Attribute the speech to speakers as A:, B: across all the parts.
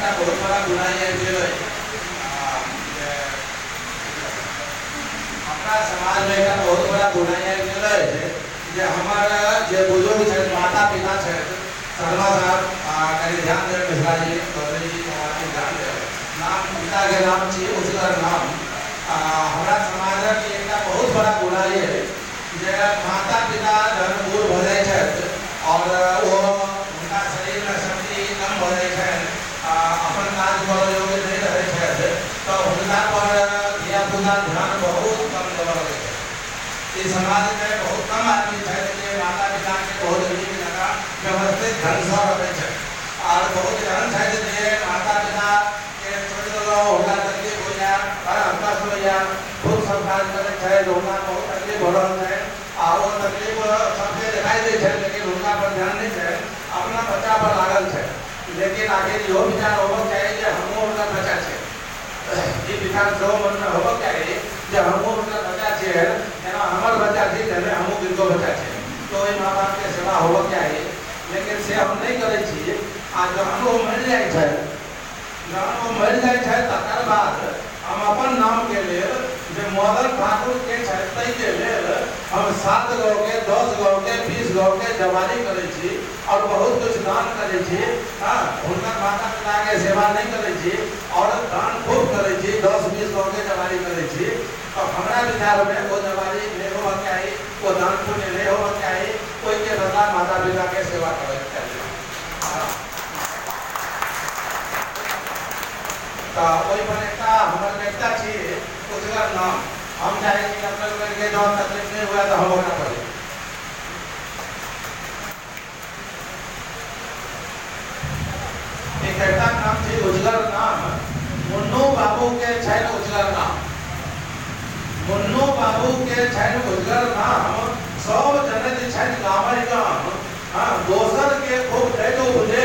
A: একটা बहुत बड़ा गुनाह है जे अपना समाज में एक बहुत बड़ा गुनाह है जे हमारा जे बुजुर्ग है माता पिता है शर्मा साहब कहीं ध्यान दे मिश्रा जी गौरी जी हमारे ध्यान दे नाम पिता के नाम चाहिए उसका नाम हमारा समाज की एक बहुत बड़ा गुनाह है जे माता पिता धन दूर भरे है और वो उनका शरीर में शक्ति कम भरे है अपन काज कर योग्य नहीं रहे है तो उनका पर धिया पुता ध्यान बहुत कम देवल है इस समाज में बहुत कम आदमी है जे माता पिता के बहुत नीक जगह व्यवस्थित ढंग से रहे है और बहुत जन है जे माता पिता के छोड़ दो होगा तकलीफ हो जा और अंतर हो जा खुद सब काज करे है होगा बहुत तकलीफ हो रहा है और वो तकलीफ सबके दिखाई दे है लेकिन उनका पर ध्यान नहीं है अपना बच्चा पर लागल है लेकिन आगे यो विचार होगा चाहिए जे हमो उनका बच्चा है ये विचार जो मन में होगा चाहिए जे हमो उनका बच्चा है ना हमार बच्चा थी तेने हमो किनको बच्चा है तो ये माँ बाप के सेवा होगा चाहिए लेकिन से हम नहीं करे छी आज हमो मिल जाए है जब वो मिल जाए है तकर बाद हम अपन नाम के लिए जे मदन ठाकुर के छतई के लेल हम 7 गांव के 10 गांव के 20 गांव के जवानी करे छी और बहुत कुछ दान करे छी हां उनका माता पिता के सेवा नहीं करे छी और दान खूब करे छी 10-20 गांव के जवानी करे छी तो हमरा विचार में वो जवानी नहीं होगा चाहिए वो दान पुण्य नहीं होगा चाहिए कोई के बदला माता पिता के सेवा करे चाहिए तो कोई बनता हमारे व्यक्ता चाहिए उसका नाम हम चाहे कि अपने करके जो तकलीफ नहीं हुआ तो हम होना पड़े एक ऐसा नाम थी उजगर नाम मुन्नू बाबू के छैन उजगर नाम मुन्नू बाबू के छैन उजगर नाम सब जने छैन गामर गाम हां दोसर के खूब दैतो बुझे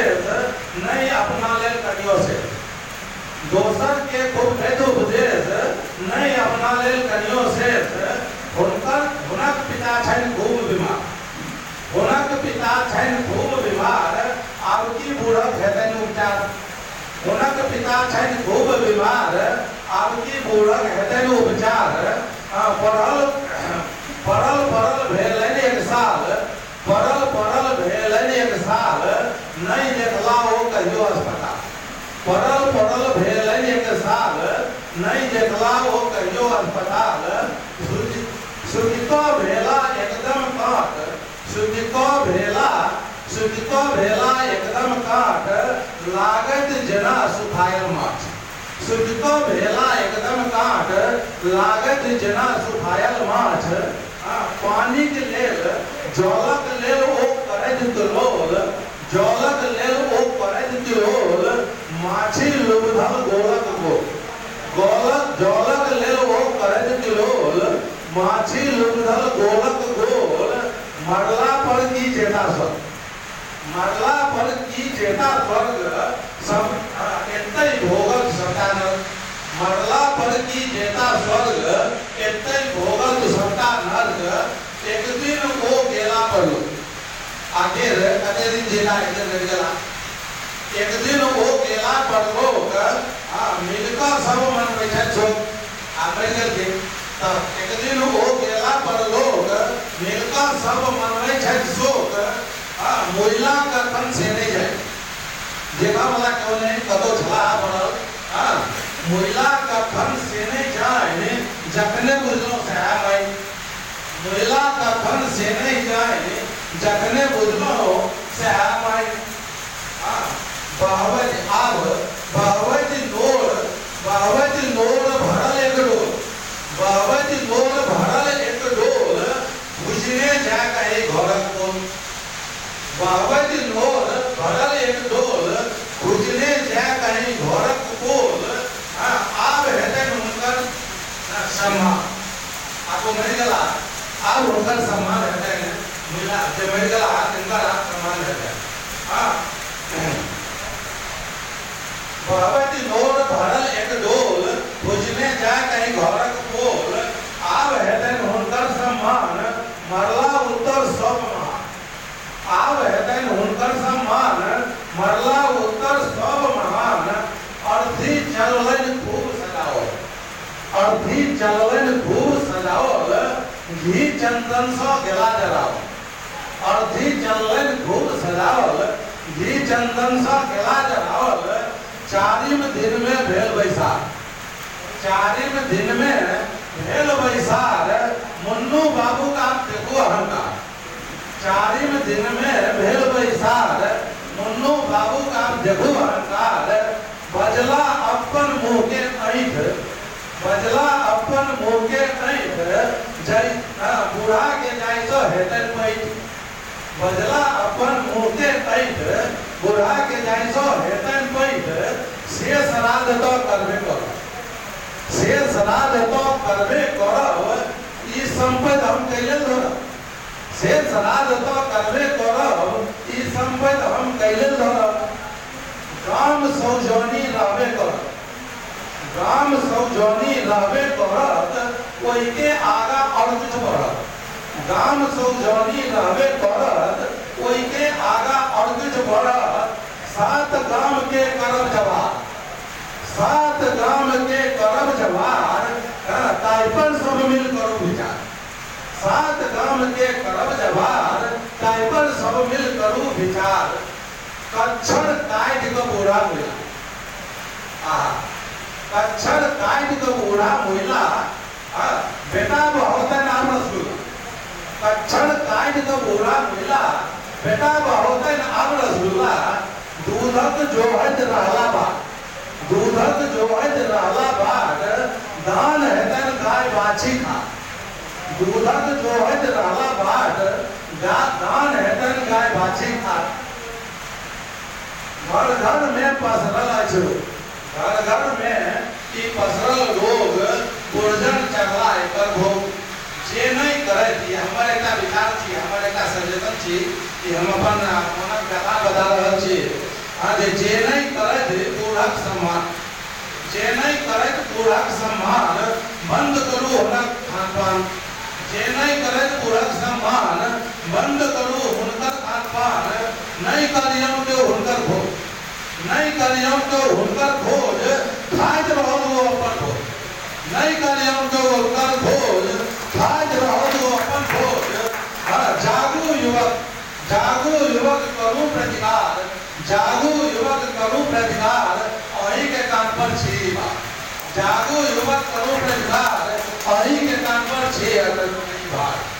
A: नहीं अपना ले कनियो से दोसर के खूब दैतो बुझे नहीं अपना ले कनियो से हुनक पिता छैन खूब बीमार हुनक पिता छैन खूब बीमार आब की बूढ़क हेतन उपचार हुनक पिता छैन खूब बीमार आब की बूढ़क हेतन उपचार पड़ल भेलन एक साल पड़ल भेलन एक साल नहीं देखला हो कहियो अस्पताल पड़ल भेलन एक साल नहीं देखला हो कहियो अस्पताल सुजितो भेला एकदम काट सुजितो भेला एकदम काट लागत जना सुखायल माछ सुजितो भेला एकदम काट लागत जना सुखायल माछ पानी के लेल जलक लेल ओ करैत तुलोल जलक लेल ओ करैत तुलोल माछी लुबधल गोलक गोलक जलक लेल ओ करैत तुलोल माछी लुबधल गोलक गोल मरला पर की जेता स्वर्ग मरला पर की जेता स्वर्ग सब एतै भोगक सबटा नरक मरला पर की जेता स्वर्ग एतै भोगक सबटा नरक एक दिन वो गेला पर आखिर कते दिन जेला एक दिन गेला एक दिन वो गेला पर लोग मिलकर सब मन बैठे छोक आ बैठल के तो एक दिन वो गेला पर लोग मिलकर सब मन बैठे शोक मोइला कखन से नहीं जाए देखा वाला क्यों नहीं कतो छला बनल मोइला कखन से नहीं जाए जखने बुझलो से भाई मोइला कखन से नहीं जाए जखने बुझलो से भाई बावज आब बावज नोर भरल एक डोल बावज नोर भरल एक डोल बुझने जा कहे घरक कोन बावज नोर भरल एक डोल बुझने जा कहे घरक कोल आब हेतन हुनकर सम्मान आपको मिल गला आब हुनकर सम्मान हेतन मिला जे मिल गला तिनकर सम्मान हेतन बावज नोर भरल एक डोल बुझने जा कहीं घरक पोल आब हेतन हुनकर सम्मान मरला उत्तर सब महान आब हेतन हुनकर सम्मान मरला उत्तर सब महान चंदन सा गला जरावल अर्धी चंदन खूब सजावल घी चंदन सा गला जरावल चारिम दिन में भेल बैसार चारिम दिन में भेल बैसार मुन्नू बाबू का देखो अहंकार चारिम दिन में भेल बैसार मुन्नू बाबू का देखो अहंकार बजला अपन मुंह के ऐठ बजला अपन मुंह के ऐठ जय बूढ़ा के जाय सो हेतन पैठ बजला अपन मुंह के ऐठ बूढ़ा के जाय सो हेतन पैठ से श्राद्ध तो करबे करो से श्राद्ध तो करबे करो ई संपद हम कैले धरब से श्राद्ध तो करबे करो ई संपद हम कैले धरब गाम सौजनी रहबे करब गाम सौजनी रहबे करत कोई के आगा और कुछ बढ़त गाम सौजनी रहबे करत कोई के आगा और कुछ बढ़त सात गाम के करब जवार सात गाम के करब जवार ताइपन सब मिल करो विचार सात गाम के करब जवार ताइपन सब मिल करो विचार कच्छर काट के बूढ़ा मिला कच्छर काट के बूढ़ा महिला बेटा बहुत है नाम रसगुल्ला कच्छर काट के बूढ़ा महिला बेटा बहुत है नाम रसगुल्ला दूधक जोहत रहला बात दूधक जोहत रहला बात दान है तन गाय बाछी खा दूधक जोहत रहला बात दान है तन गाय बाछी खा घर घर में पसरल अछि घर घर में ई पसरल लोग गुर्जर चगला एकर भोग जे नहीं करे थी हमर एकटा विचार छी हमर एकटा सजेशन छी कि हम अपन मनक कथा बता रहल छी जे नहीं करे थी बूढ़क सम्मान जे नहीं करे बूढ़क सम्मान बंद करू हुनक खान पान जे नहीं करे बूढ़क सम्मान बंद करू हुनकर खान पान नहीं करियौ के हुनकर भोज नहीं करियौ के हुनकर भोज खाइत रहो वो अपन भोज नहीं करियौ के हुनकर भोज खाइत रहो वो अपन भोज जागू युवक करू प्रतिकार जागू युवक करू प्रतिकार अही के कान पर छी बात जागू युवक करू प्रतिकार अही के कान पर छी बात